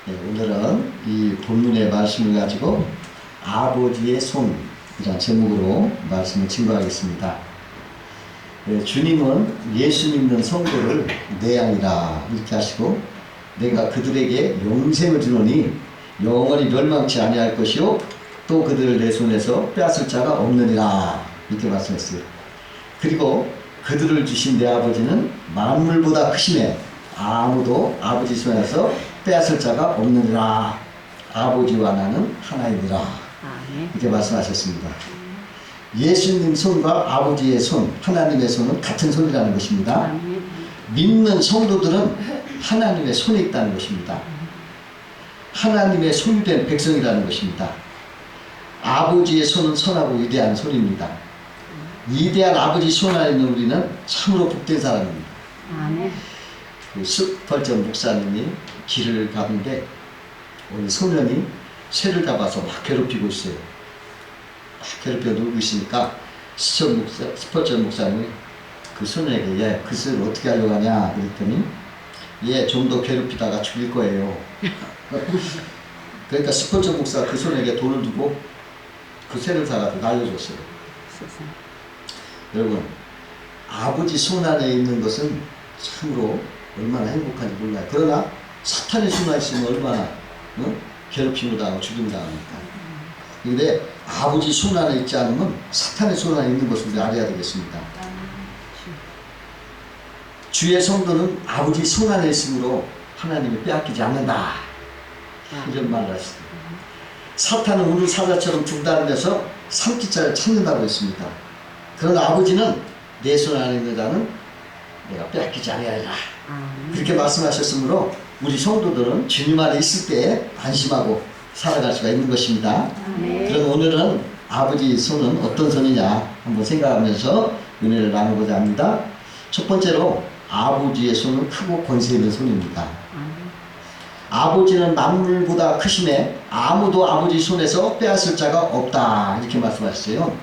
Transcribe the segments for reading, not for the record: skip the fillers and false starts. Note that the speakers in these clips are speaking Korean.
네, 오늘은 이 본문의 말씀을 가지고 아버지의 손이라는 제목으로 말씀을 증거하겠습니다. 네, 주님은 예수 믿는 성도를 내 양이라 이렇게 하시고 내가 그들에게 영생을 주노니 영원히 멸망치 아니할 것이요 또 그들을 내 손에서 빼앗을 자가 없느니라 이렇게 말씀했어요. 그리고 그들을 주신 내 아버지는 만물보다 크시네 아무도 아버지 손에서 빼앗을 자가 없느니라. 아버지와 나는 하나이니라. 이렇게 말씀하셨습니다. 예수님 손과 아버지의 손, 하나님의 손은 같은 손이라는 것입니다. 믿는 성도들은 하나님의 손에 있다는 것입니다. 하나님의 소유된 백성이라는 것입니다. 아버지의 손은 선하고 위대한 손입니다. 위대한 아버지 손 안에 있는 우리는 참으로 복된 사람입니다. 그 스펄전 목사님이 길을 가는데 어느 소년이 새를 잡아서 막 괴롭히고 있어요. 막 괴롭혀 놀고 있으니까 스펄전 목사님이 그 소년에게 얘 그 새를 어떻게 하려고 하냐 그랬더니 얘 좀 더 괴롭히다가 죽일 거예요. 그러니까 스펄전 목사가 그 소년에게 돈을 주고 그 새를 사가지고 날려줬어요. 여러분, 아버지 손 안에 있는 것은 참으로 얼마나 행복한지 몰라요. 그러나 사탄의 손 안에 있으면 얼마나 괴롭힘을 당하고 죽임을 당합니까? 그런데 아버지 손 안에 있지 않으면 사탄의 손 안에 있는 것을 우리 알아야 되겠습니다. 주의 성도는 아버지 손 안에 있으므로 하나님이 빼앗기지 않는다. 이런 말을 하시죠. 사탄은 우리 사자처럼 중단해서 삼키자를 찾는다고 했습니다. 그러나 아버지는 내 손 안에 있는 자는 내가 빼앗기지 아니하리라. 그렇게 말씀하셨으므로 우리 성도들은 주님 안에 있을 때 안심하고 살아갈 수가 있는 것입니다. 그럼 오늘은 아버지의 손은 어떤 손이냐 한번 생각하면서 은혜를 나누고자 합니다. 첫 번째로 아버지의 손은 크고 권세 있는 손입니다. 아버지는 만물보다 크심에 아무도 아버지 손에서 빼앗을 자가 없다 이렇게 말씀하셨어요.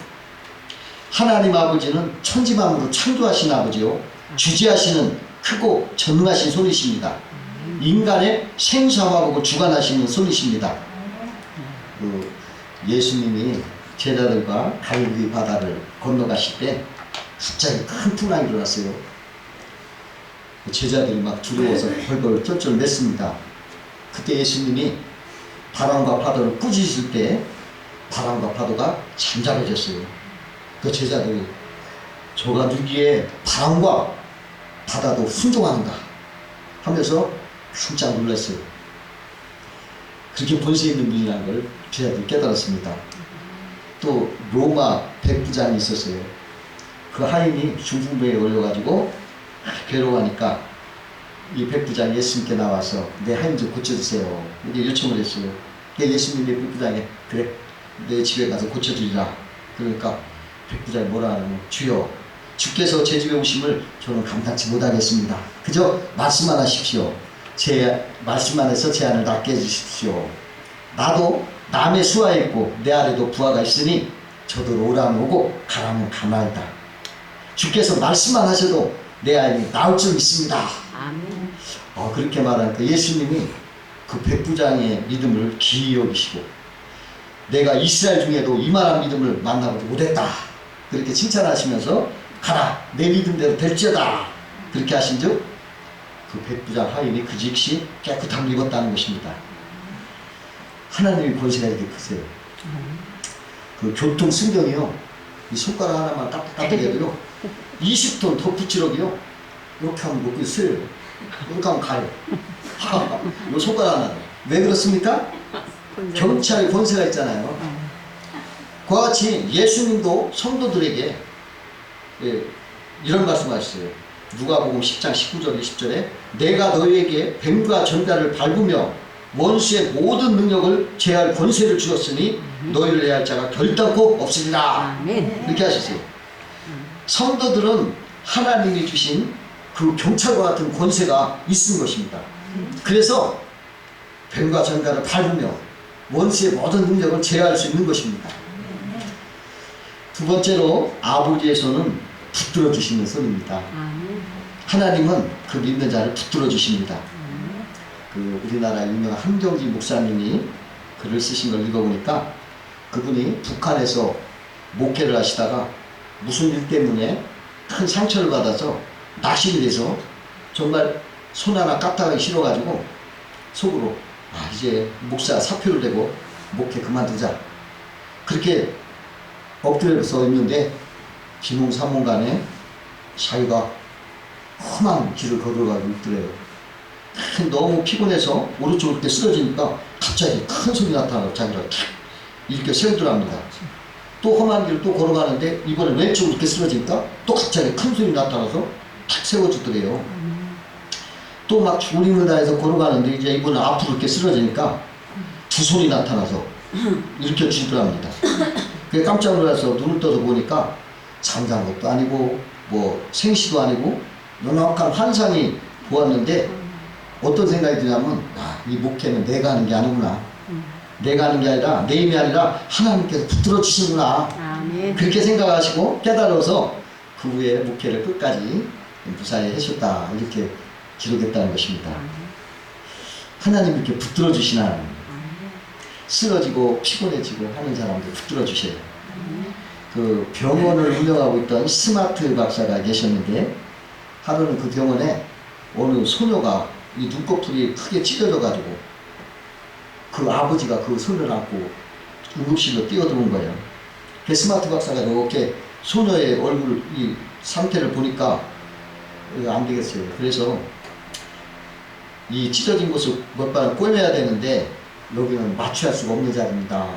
하나님 아버지는 천지만물을 창조하신 아버지요 주지하시는 크고 전능하신 손이십니다. 인간의 생사화복을 주관하시는 손이십니다. 그 예수님이 제자들과 갈릴리 바다를 건너가실 때 갑자기 큰 풍랑이 일어났어요. 제자들이 막 두려워서 벌벌 쩔쩔 맸습니다. 그때 예수님이 바람과 파도를 꾸짖을 때 바람과 파도가 잠잠해졌어요. 그 제자들이 저가 누기에 바람과 바다도 순종하는가 하면서 깜짝 놀랐어요. 그렇게 권세 있는 분이라는 걸 제자들이 깨달았습니다. 또 로마 백부장이 있었어요. 그 하인이 중풍병에 걸려가지고 괴로워하니까 이 백부장이 예수님께 나와서 내 하인 좀 고쳐주세요 이렇게 요청을 했어요. 예수님이 백부장에 그래 내 집에 가서 고쳐주리라. 그러니까 백부장이 뭐라 하냐면 주여 주께서 제 집에 오심을 저는 감당치 못하겠습니다. 그저 말씀만 하십시오. 제 말씀만 해서 제 안을 낫게 해주십시오. 나도 남의 수하에 있고 내 아래도 부하가 있으니 저도 오라면 오고 가라면 가나이다. 주께서 말씀만 하셔도 내 아이 나을 줄 믿습니다. 그렇게 말하니까 예수님이 그 백부장의 믿음을 기이 여기시고 내가 이스라엘 중에도 이만한 믿음을 만나보지 못했다. 그렇게 칭찬하시면서 가라 내 믿음대로 될지어다. 그렇게 하신즉 그 백부장 하인이 그 즉시 깨끗함을 입었다는 것입니다. 하나님의 권세가 이렇게 크세요. 그 교통 승경이요 이 손가락 하나만 까딱까딱 해도요 20톤 더 부치럭이요 이렇게 하면 못 쓰여요. 이렇게 하면 가요. 이 손가락 하나 왜 그렇습니까? 경찰의 권세가 있잖아요. 그와 같이 예수님도 성도들에게 이런 말씀을 하셨어요. 누가복음 10장 19절 20절에 내가 너희에게 뱀과 전갈을 밟으며 원수의 모든 능력을 제할 권세를 주었으니 너희를 해할 자가 결단코 없으리라. 이렇게 하셨어요. 성도들은 하나님이 주신 그 경찰과 같은 권세가 있는 것입니다. 그래서 뱀과 전갈을 밟으며 원수의 모든 능력을 제어할 수 있는 것입니다. 두 번째로 아버지의 손은 붙들어 주시는 손입니다. 하나님은 그 믿는 자를 붙들어 주십니다. 그 우리나라 유명한 한경지 목사님이 글을 쓰신 걸 읽어보니까 그분이 북한에서 목회를 하시다가 무슨 일 때문에 큰 상처를 받아서 낙심이 돼서 정말 손 하나 까딱하기 싫어가지고 속으로 이제 목사 사표를 내고 목회 그만두자 그렇게 엎드려서 있는데 비몽사몽간에 자기가 험한 길을 걸어가고 있더래요. 너무 피곤해서 오른쪽으로 이렇게 쓰러지니까 갑자기 큰 소리 나타나고 자기가 탁 이렇게 세우더랍니다. 또 험한 길을 또 걸어가는데 이번에 왼쪽으로 이렇게 쓰러지니까 또 갑자기 큰 소리 나타나서 탁 세워주더래요. 또 막 죽음을 다해서 걸어가는데 이제 이번에 앞으로 이렇게 쓰러지니까 두 손이 나타나서 일으켜 주더랍니다. 그게 깜짝 놀라서 눈을 떠서 보니까 잠자는 것도 아니고 뭐 생시도 아니고 명확한 환상이 보았는데 어떤 생각이 드냐면 이 목회는 내가 하는 게 아니구나. 내가 하는 게 아니라 내 힘이 아니라 하나님께서 붙들어 주시는구나. 아멘. 그렇게 생각하시고 깨달아서 그 후에 목회를 끝까지 무사히 하셨다 이렇게 기록했다는 것입니다. 하나님 이렇게 붙들어 주시나 쓰러지고 피곤해지고 하는 사람들 붙들어 주셔요. 그 병원을 운영하고 있던 스마트 박사가 계셨는데 하루는 그 병원에 어느 소녀가 이 눈꺼풀이 크게 찢어져 가지고 그 아버지가 그 손을 안고 응급실로 뛰어들어온 거예요. 그 스마트 박사가 이렇게 소녀의 얼굴 이 상태를 보니까 안 되겠어요. 그래서 이 찢어진 곳을 몇 번을 꿰매야 되는데 여기는 마취할 수가 없는 자리입니다.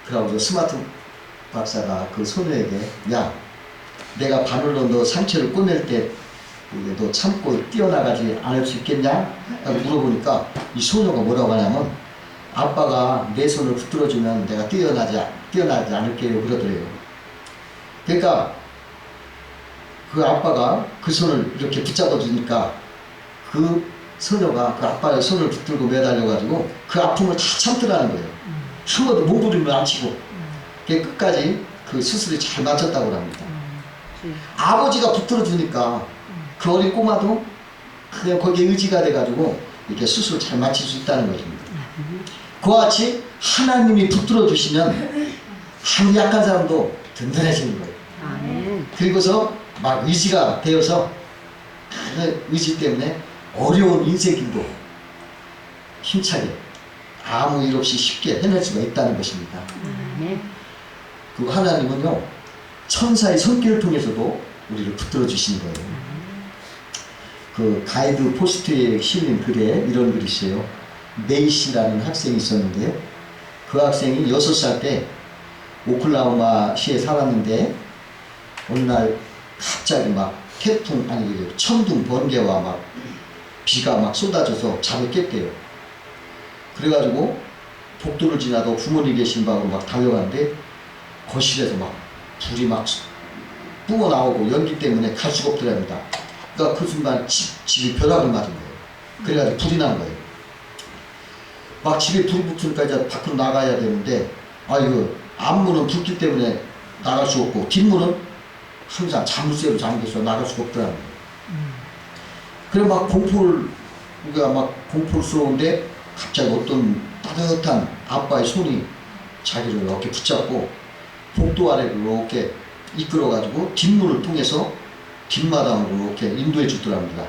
그러고 스마트 박사가 그 소녀에게 야 내가 바늘로 너 상처를 꿰맬 때 너 참고 뛰어나가지 않을 수 있겠냐? 라고 물어보니까 이 소녀가 뭐라고 하냐면 아빠가 내 손을 붙들어주면 내가 뛰어나지 않을게요 그러더래요. 그러니까 그 아빠가 그 손을 이렇게 붙잡아 주니까 그 소녀가 그 아빠의 손을 붙들고 매달려가지고 그 아픔을 다 참더라는 거예요. 한 번도 몸부림을 안 치고 끝까지 그 수술이 잘 맞췄다고 합니다. 아버지가 붙들어 주니까 그 어린 꼬마도 그냥 거기에 의지가 돼가지고 이렇게 수술을 잘 마칠 수 있다는 것입니다. 그와 같이 하나님이 붙들어 주시면 한 약한 사람도 든든해지는 거예요. 그리고서 막 의지가 되어서 그 의지 때문에 어려운 인생길도 힘차게 아무 일 없이 쉽게 해낼 수가 있다는 것입니다. 그 하나님은요 천사의 손길을 통해서도 우리를 붙들어 주시는 거예요. 그 가이드 포스트에 실린 글에 이런 글이 있어요. 메이시라는 학생이 있었는데 그 학생이 6살 때 오클라호마시에 살았는데 어느 날 갑자기 막 태풍 아니 천둥 번개와 막 비가 막 쏟아져서 잠에 깼대요. 그래가지고 복도를 지나도 부모님 계신 방으로 막 달려가는데 거실에서 막 불이 막 뿜어 나오고 연기 때문에 갈 수가 없더랍니다. 그러니까 그 순간 집이 벼락을 맞은 거예요. 그래가지고 불이 난 거예요. 막 집에 불이 붙으니까 이제 밖으로 나가야 되는데 이거 앞문은 불길 때문에 나갈 수 없고 뒷문은 항상 자물쇠로 잠겨서 나갈 수가 없더라고요. 그래 막 우리가 막 공포스러운데 갑자기 어떤 따뜻한 아빠의 손이 자기를 이렇게 붙잡고 복도 아래로 이렇게 이끌어가지고 뒷문을 통해서 뒷마당으로 이렇게 인도해 주더랍니다.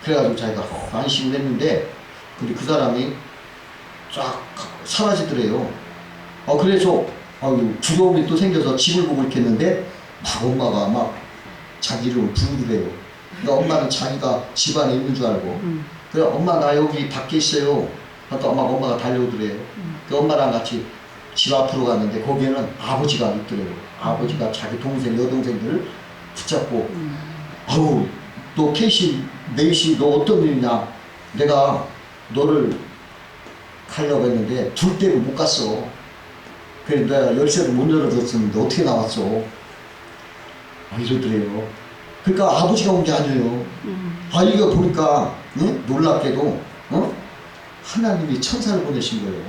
그래가지고 자기가 안심을 했는데 근데 그 사람이 쫙 사라지더래요. 그래서 두려움이 또 생겨서 집을 보고 있겠는데 막 엄마가 막 자기 이름을 부르더래요. 그러니까 엄마는 자기가 집 안에 있는 줄 알고 그래 엄마 나 여기 밖에 있어요. 그러니까 엄마가 달려오더래요. 그 엄마랑 같이 집 앞으로 갔는데 거기에는 아버지가 있더래요. 아버지가 자기 동생 여동생들을 붙잡고 너 메이시 너 어떤 일이냐? 내가 너를 가려고 했는데 둘 때문에 못 갔어. 그래서 내가 열쇠를 못 열어줬었는데 어떻게 나왔어? 이러더래요. 그러니까 아버지가 온 게 아니에요. 이거 보니까 놀랍게도 하나님이 천사를 보내신 거예요.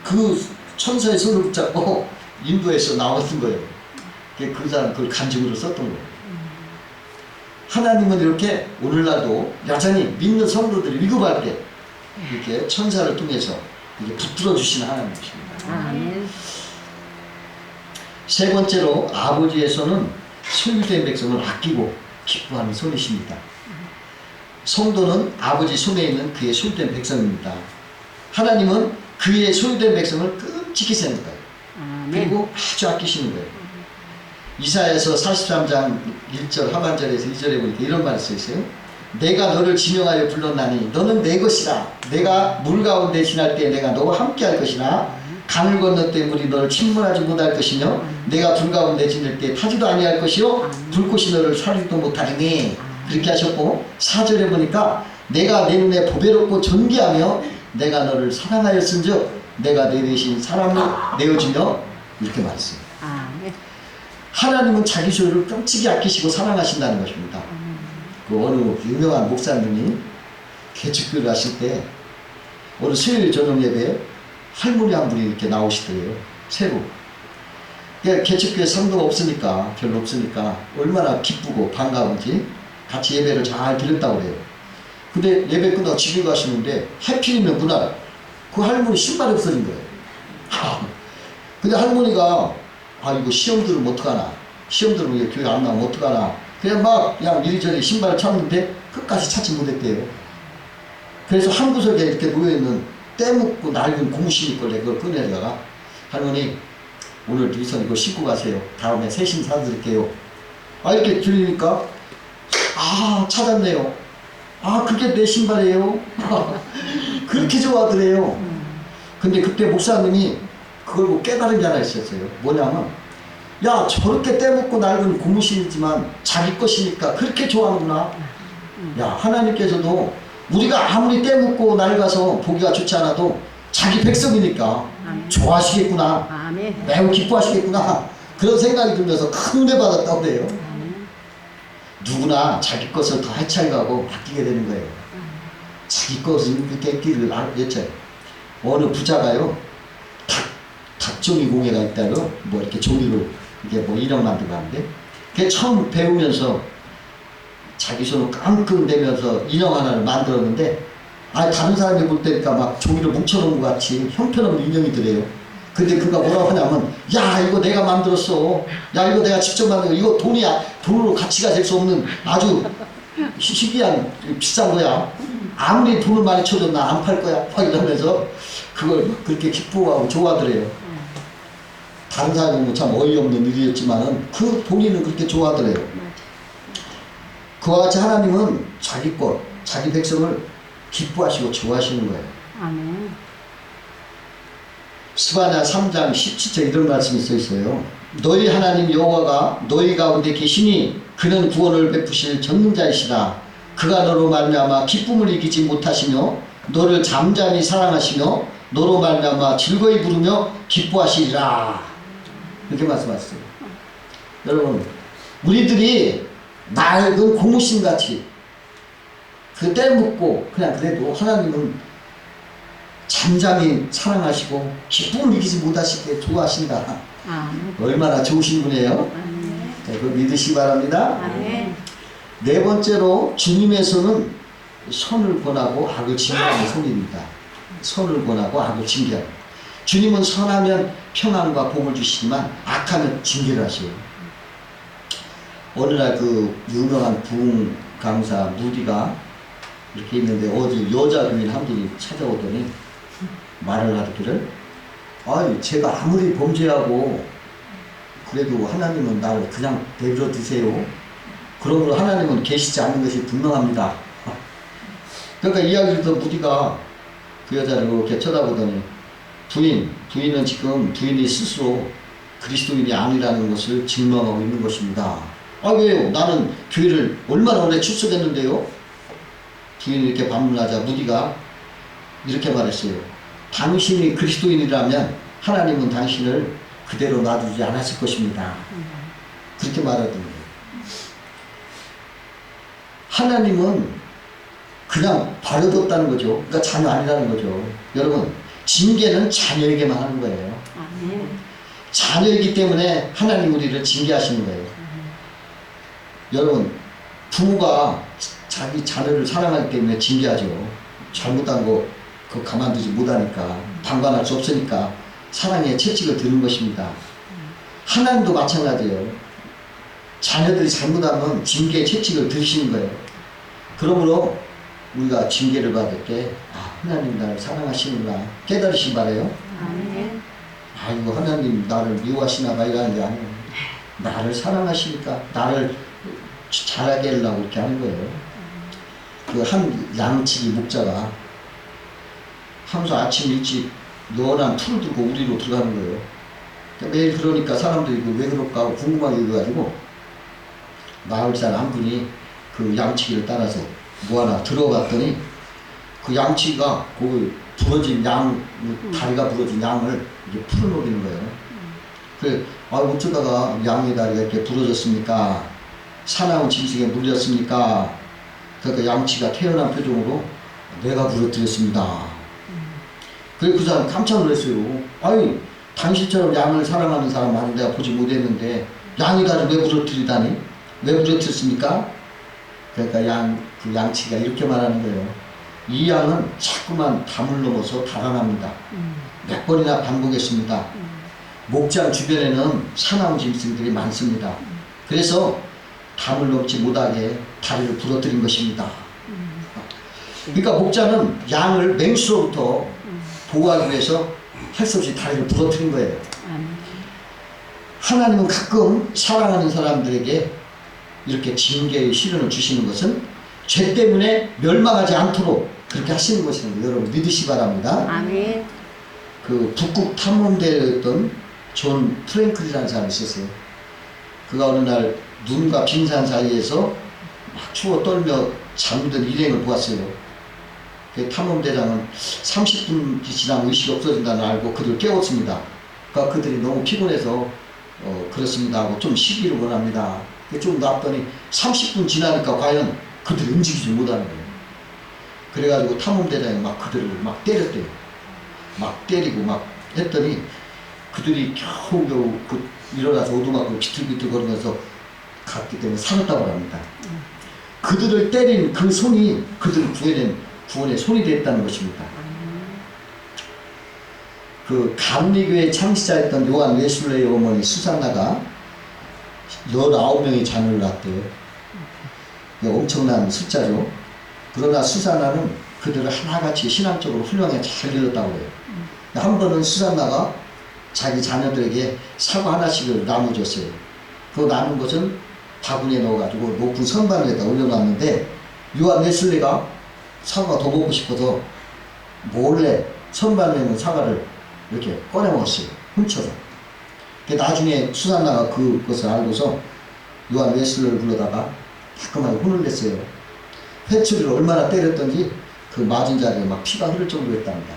그 천사의 손을 붙잡고 인도에서 나왔던 거예요. 그 사람 그걸 간증으로 썼던 거예요. 하나님은 이렇게 오늘날도 여전히 믿는 성도들이 위급할 때 이렇게 천사를 통해서 이렇게 붙들어 주시는 하나님이십니다. 아멘. 세 번째로 아버지의 손은 소유된 백성을 아끼고 기뻐하는 손이십니다. 성도는 아버지 손에 있는 그의 소유된 백성입니다. 하나님은 그의 소유된 백성을 끔찍이 생각해요. 그리고 아주 아끼시는 거예요. 이사야서 43장 1절 하반절에서 2절에 보니까 이런 말이 써 있어요. 내가 너를 지명하여 불렀나니 너는 내 것이라. 내가 물 가운데 지날 때 내가 너와 함께 할 것이나 강을 건널 때 물이 너를 침몰하지 못할 것이며 내가 불 가운데 지낼 때 타지도 아니할 것이요 불꽃이 너를 사리지도 못하리니. 그렇게 하셨고 4절에 보니까 내가 내 눈에 보배롭고 존귀하며 내가 너를 사랑하였은즉 내가 내 대신 사람을 내어주며 이렇게 말했어요. 하나님은 자기 소유를 끔찍이 아끼시고 사랑하신다는 것입니다. 그 어느 유명한 목사님이 개척교를 하실 때 어느 수요일 저녁 예배에 할머니 한 분이 이렇게 나오시더래요. 새로. 개척교회 성도가 없으니까, 별로 없으니까 얼마나 기쁘고 반가운지 같이 예배를 잘 드렸다고 그래요. 근데 예배 끝나고 집에 가시는데 하필이면 그날 그 할머니 신발이 없어진 거예요. 근데 할머니가 이거 시험 들으면 어떡하나, 시험 들으면 교회 안 나오면 어떡하나, 그냥 이리저리 신발을 찾는데 끝까지 찾지 못했대요. 그래서 한 구석에 이렇게 놓여있는 때묻고 낡은 고무신 있길래 그걸 꺼내다가 할머니 오늘 이선 이거 신고 가세요. 다음에 새 신 사드릴게요. 이렇게 들으니까 찾았네요. 그게 내 신발이에요. 그렇게 좋아하더래요. 근데 그때 목사님이 그걸 뭐 깨달은 게 하나 있었어요. 뭐냐면 야 저렇게 때묻고 낡은 고무신이지만 자기 것이니까 그렇게 좋아하는구나. 야 하나님께서도 우리가 아무리 때묻고 낡아서 보기가 좋지 않아도 자기 백성이니까 좋아하시겠구나. 매우 기뻐하시겠구나. 그런 생각이 들면서 큰 은혜 받았다고 그래요. 누구나 자기 것을 더 해찰가고 아끼게 되는 거예요. 자기 것을 이렇게 아끼기를 외쳐요. 어느 부자가요 닭종이 공예가 있다고 뭐 이렇게 종이로 이게 뭐 인형 만들고 하는데 그게 처음 배우면서 자기 손을 깡깡대면서 인형 하나를 만들었는데 다른 사람이 볼 때니까 막 종이를 뭉쳐놓은 것 같이 형편없는 인형이더래요. 근데 그가 뭐라고 하냐면 야 이거 내가 만들었어. 야 이거 내가 직접 만든 거. 이거 돈으로 가치가 될 수 없는 아주 희귀한 비싼 거야. 아무리 돈을 많이 쳐도 나 안 팔 거야. 막 이러면서 그걸 그렇게 기뻐하고 좋아하더래요. 다른 사람은 참 어이없는 일이었지만은 그 본인은 그렇게 좋아하더래요. 그와 같이 하나님은 자기 것, 자기 백성을 기뻐하시고 좋아하시는 거예요. 아멘. 스바냐 3장 17절 이런 말씀이 써 있어요. 너희 하나님 여호와가 너희 가운데 계시니 그는 구원을 베푸실 전능자이시다. 그가 너로 말미암아 기쁨을 이기지 못하시며 너를 잠잠히 사랑하시며 너로 말미암아 즐거이 부르며 기뻐하시리라. 이렇게 말씀하셨어요. 여러분 우리들이 낡은 고무신같이 그 때묻고 그냥 그래도 하나님은 잠잠히 사랑하시고 기쁨을 이기지 못하시게 좋아하신다. 얼마나 좋으신 분이에요. 그걸 믿으시기 바랍니다. 네 번째로 주님의 손은 선을 권하고 악을 징계하는 손입니다. 선을 권하고 악을 징계하는. 주님은 선하면 평안과 복을 주시지만 악하면 징계를 하셔요. 어느 날 그 유명한 부흥 강사 무디가 이렇게 있는데 어디 여자 교인 한 분이 찾아오더니 말을 하기를 제가 아무리 범죄하고 그래도 하나님은 나를 그냥 내버려 두세요. 그러므로 하나님은 계시지 않는 것이 분명합니다. 그러니까 이야기를 듣던 무디가 그 여자를 이렇게 쳐다보더니 부인은 지금 부인이 스스로 그리스도인이 아니라는 것을 증명하고 있는 것입니다. 왜요? 나는 교회를 얼마나 오래 출석했는데요. 부인이 이렇게 반문하자 무디가 이렇게 말했어요. 당신이 그리스도인이라면 하나님은 당신을 그대로 놔두지 않았을 것입니다. 그렇게 말하더니 하나님은 그냥 버려뒀다는 거죠. 그러니까 자녀 아니라는 거죠. 여러분 징계는 자녀에게만 하는 거예요. 자녀이기 때문에 하나님 우리를 징계하시는 거예요. 여러분 부모가 자기 자녀를 사랑하기 때문에 징계하죠. 잘못한 거 그거 가만두지 못하니까, 방관할 수 없으니까 사랑의 채찍을 드는 것입니다. 하나님도 마찬가지예요. 자녀들이 잘못하면 징계의 채찍을 드시는 거예요. 그러므로 우리가 징계를 받을 때 하나님 나를 사랑하시는구나 깨달으시기 바라요. 아멘. 아이고 하나님 나를 미워하시나 봐 이러는 게 아니에요. 나를 사랑하시니까 나를 잘하게 하려고 이렇게 하는 거예요. 그 한 양치기 목자가 항상 아침 일찍 연한 풀을 들고 우리로 들어가는 거예요. 매일 그러니까 사람들이 왜 그럴까 하고 궁금하게 여겨가지고 마을 사람 한 분이 그 양치기를 따라서 뭐 하나 들어갔더니 그 양치기가 그 부러진 양, 다리가 부러진 양을 이제 풀어놓는 거예요. 그래, 어쩌다가 양의 다리가 이렇게 부러졌습니까? 사나운 짐승에 물렸습니까? 그러니까 양치가 태어난 표정으로 내가 부러뜨렸습니다. 그래 그 사람 깜짝 놀랐어요. 아니 당신처럼 양을 사랑하는 사람 많은 내가 보지 못했는데 양이 다리 왜 부러뜨리다니? 왜 부러뜨렸습니까? 그러니까 그 양치가 이렇게 말하는 거예요. 이 양은 자꾸만 담을 넘어서 달아납니다. 몇 번이나 반복했습니다. 목장 주변에는 사나운 짐승들이 많습니다. 그래서 담을 넘지 못하게 다리를 부러뜨린 것입니다. 그러니까 목자는 양을 맹수로부터 보호하기 위해서 할 수 없이 다리를 부러뜨린 거예요. 하나님은 가끔 사랑하는 사람들에게 이렇게 징계의 시련을 주시는 것은 죄 때문에 멸망하지 않도록 그렇게 하시는 것이라는 거 여러분 믿으시 바랍니다. 아멘. 그 북극 탐험대였던 존 프랭클이라는 사람이 있었어요. 그가 어느 날 눈과 빙산 사이에서 막 추워 떨며 잠든 일행을 보았어요. 그 탐험대장은 30분이 지나면 의식이 없어진다는 걸 알고 그들을 깨웠습니다. 그러니까 그들이 너무 피곤해서 그렇습니다 하고 좀 쉬기를 원합니다. 좀 놨더니 30분 지나니까 과연 그들이 움직이지 못하는 거예요. 그래가지고 탐험대장이 막 그들을 막 때렸대요. 막 때리고 막 했더니 그들이 겨우겨우 일어나서 오두막으로 비틀비틀 거리면서 갔기 때문에 살았다고 합니다. 그들을 때린 그 손이 그들을 구원의 손이 됐다는 것입니다. 그 감리교의 창시자였던 요한 웨슬레의 어머니 수산나가 19명의 자녀를 낳았대요. 엄청난 숫자죠. 그러나 수산나는 그들을 하나같이 신앙적으로 훌륭하게 잘 길렀다고 해요. 한 번은 수산나가 자기 자녀들에게 사과 하나씩을 나눠줬어요. 그 나눈 것은 바구니에 넣어가지고 높은 선반에다 올려놨는데 요한 웨슬레가 사과가 더 먹고 싶어서 몰래 선반에 있는 사과를 이렇게 꺼내 먹었어요. 훔쳐서. 나중에 수산나가 그것을 알고서 요한 웨슬레를 불러다가 따끔하게 혼을 냈어요. 회초리를 얼마나 때렸던지 그 맞은 자리에 막 피가 흐를 정도로 했답니다.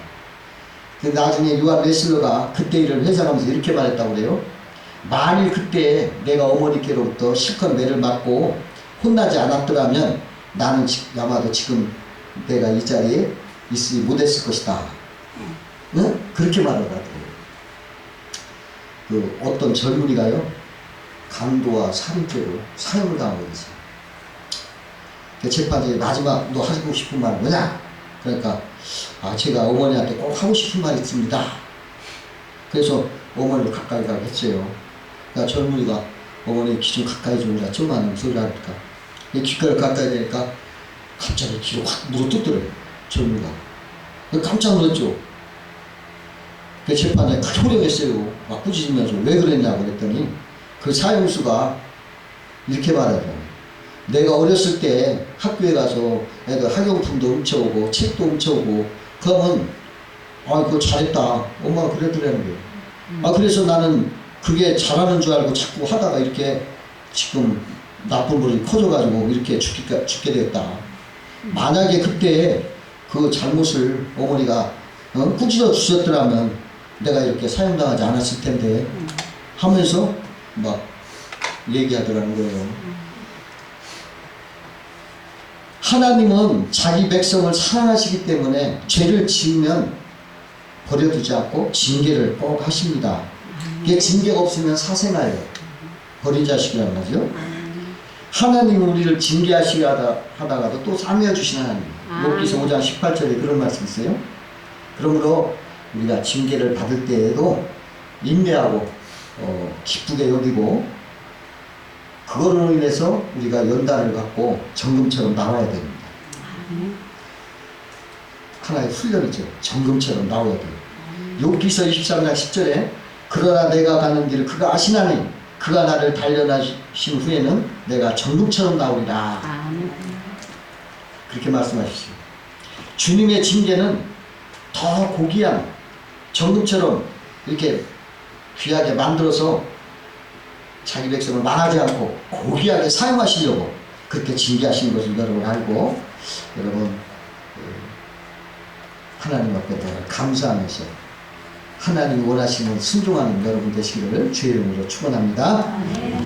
나중에 요한 웨슬레가 그때 일을 회상하면서 이렇게 말했다고 그래요. 만일 그때 내가 어머니께로부터 실컷 매를 맞고 혼나지 않았더라면 나는 아마도 지금 내가 이 자리에 있지 못했을 것이다. 응? 그렇게 말을 하더라고요. 그 어떤 젊은이가요 강도와 살인죄로 사형을 당하고 있어요. 그 재판장이 마지막 너 하고 싶은 말 뭐냐? 그러니까 제가 어머니한테 꼭 하고 싶은 말이 있습니다. 그래서 어머니를 가까이 가게 했어요. 그러니까 젊은이가 어머니 귀 좀 가까이 좀 오라 좀 하는 소리를 하니까 귓가를 가까이 대니까 갑자기 귀를 확 물어뜯더래요. 젊은이가. 깜짝 놀랐죠. 그 재판장이 크게 호령했어요. 막 꾸짖으면서 왜 그랬냐고 그랬더니 그 사형수가 이렇게 말하더라고요. 내가 어렸을 때 학교에 가서 애들 학용품도 훔쳐오고 책도 훔쳐오고 그러면 그거 잘했다. 엄마가 그랬더라는 거예요. 그래서 나는 그게 잘하는 줄 알고 자꾸 하다가 이렇게 지금 나쁜 버릇이 커져가지고 이렇게 죽게 되었다. 만약에 그때 그 잘못을 어머니가 꾸짖어 주셨더라면 내가 이렇게 사형당하지 않았을 텐데 하면서 막 얘기하더라는 거예요. 하나님은 자기 백성을 사랑하시기 때문에 죄를 지으면 버려두지 않고 징계를 꼭 하십니다. 이게 징계가 없으면 사생아예요. 버린 자식이란 말이죠. 하나님은 우리를 징계하다가도 또 사모해 주신 하나님. 욥기서 5장 18절에 그런 말씀 있어요. 그러므로 우리가 징계를 받을 때에도 인내하고 기쁘게 여기고, 그걸로 인해서 우리가 연단을 갖고 정금처럼 나와야 됩니다. 하나의 훈련이죠. 정금처럼 나와야 돼요. 욥기서 23장 10절에 그러나 내가 가는 길을 그가 아시나니 그가 나를 단련하신 후에는 내가 정금처럼 나오리라. 그렇게 말씀하셨어요. 주님의 징계는 더 고귀한 정금처럼 이렇게 귀하게 만들어서 자기 백성을 망하지 않고 고귀하게 사용하시려고 그렇게 징계하시는 것을 여러분 알고, 여러분 하나님 앞에 감사하면서 하나님이 원하시는 순종하는 여러분 되시기를 주의 이름으로 축원합니다.